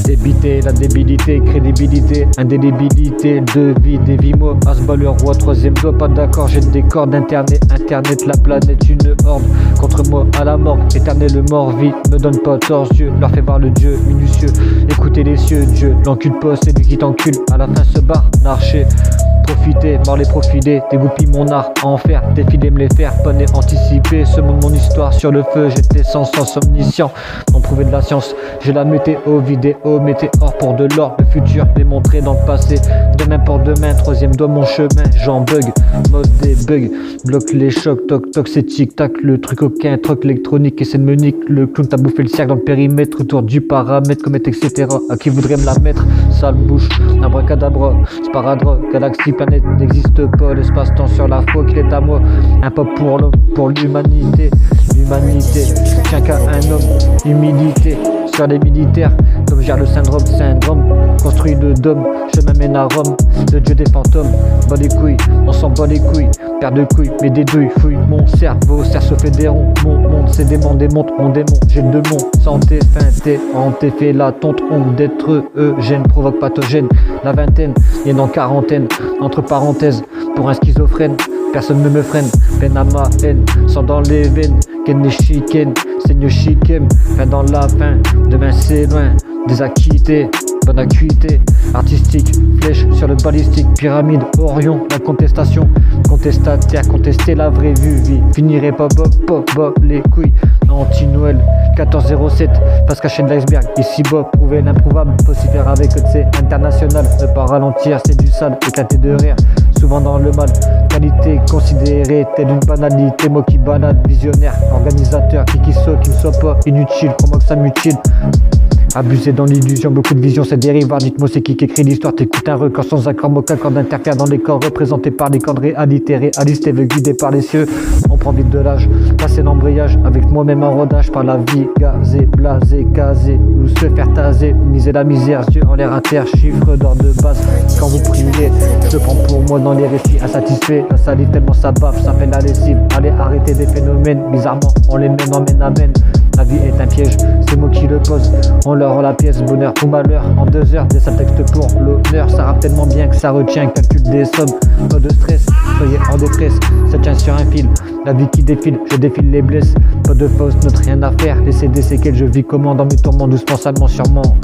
Débité, la débilité, crédibilité, indélibilité, de vie, des vimos, Asbal le roi, troisième doigt, pas d'accord, j'ai des cordes internet, la planète, une horde, contre moi à la morgue, éternel mort-vie, me donne pas tort, Dieu, leur fait voir le Dieu minutieux, écoutez les cieux, Dieu, l'encule pas, c'est lui qui t'encule, à la fin se barre, marcher. Profiter, mort les profiter, dégoupille mon art, enfer, défiler me les faire, pas né anticipé, ce monde mon histoire sur le feu, j'étais sans sens omniscient, m'ont prouvé de la science, j'ai la météo, vidéo, météore pour de l'or, le futur démontré dans le passé, demain pour demain, troisième doigt mon chemin, j'en bug, mode des bugs, bloque les chocs, toc toc c'est tic tac, le truc aucun, troc électronique et c'est de menique, le clown t'a bouffé le cercle dans le périmètre, autour du paramètre, comète etc, à qui voudrait me la mettre, sale bouche, abracadabra, sparadra, galaxie, planète n'existe pas, l'espace-temps sur la foi qu'il est à moi, un peuple pour l'homme, pour l'humanité, tiens qu'à un homme, humilité, sur les militaires, comme gère le syndrome, construit le dôme, je m'amène à Rome, le dieu des fantômes, bas les couilles, on s'en bat les couilles, paire de couilles, mais des douilles, fouille mon cerveau, cerceau fait des ronds, mon monde, c'est démon, démonte mon démon, j'ai le démon, santé, feinté, hanté, fait la tonte, honte d'être gêne, provoque pathogène, la vingtaine, et dans quarantaine, entre parenthèses, pour un schizophrène, personne ne me freine, peine à ma haine, sang dans les veines, ken les chiken, seigneur chikem, fin dans la fin, demain c'est loin, des acquittés, bonne acuité, artistique, flèche sur le balistique, pyramide, Orion, la contestation, contestataire, contester la vraie vue, vie, finirait pas bob, les couilles, anti-Noël, 1407, face cachée de l'iceberg, ici bas, prouver l'improuvable, faut s'y faire avec c'est international, ne pas ralentir, c'est du sale, éclater de rire, souvent dans le mal, qualité considérée telle une banalité, moi qui balade, visionnaire, organisateur, qui saute, qui ne soit pas inutile, crois-moi que ça mutile. Abusé dans l'illusion, beaucoup de visions, c'est dérivoire. Dites-moi c'est qui écrit l'histoire, t'écoutes un record sans accord, aucun corps d'interfère dans les corps représentés par les cordes réalité, réaliste et veut guider par les cieux. On prend vite de l'âge, passer l'embrayage, avec moi-même en rodage, par la vie, gazé, blasé, casé, ou se faire taser, miser la misère, yeux en l'air à terre, chiffre d'or de base. Quand vous priez, je prends pour moi dans les récits insatisfaits, la salive tellement ça baffe, ça fait la lessive. Allez arrêter des phénomènes, bizarrement, on les mène, amène. La vie est un piège, c'est moi qui le pose, on leur rend la pièce, bonheur ou malheur, en 2 heures, des sales textes pour l'honneur, ça rappe tellement bien que ça retient, calcul des sommes, pas de stress, soyez en détresse, ça tient sur un fil, la vie qui défile, je défile les blesses, pas de fausse note, rien à faire, laissez des séquelles, je vis comment dans mes tourments, doucement, salement, sûrement.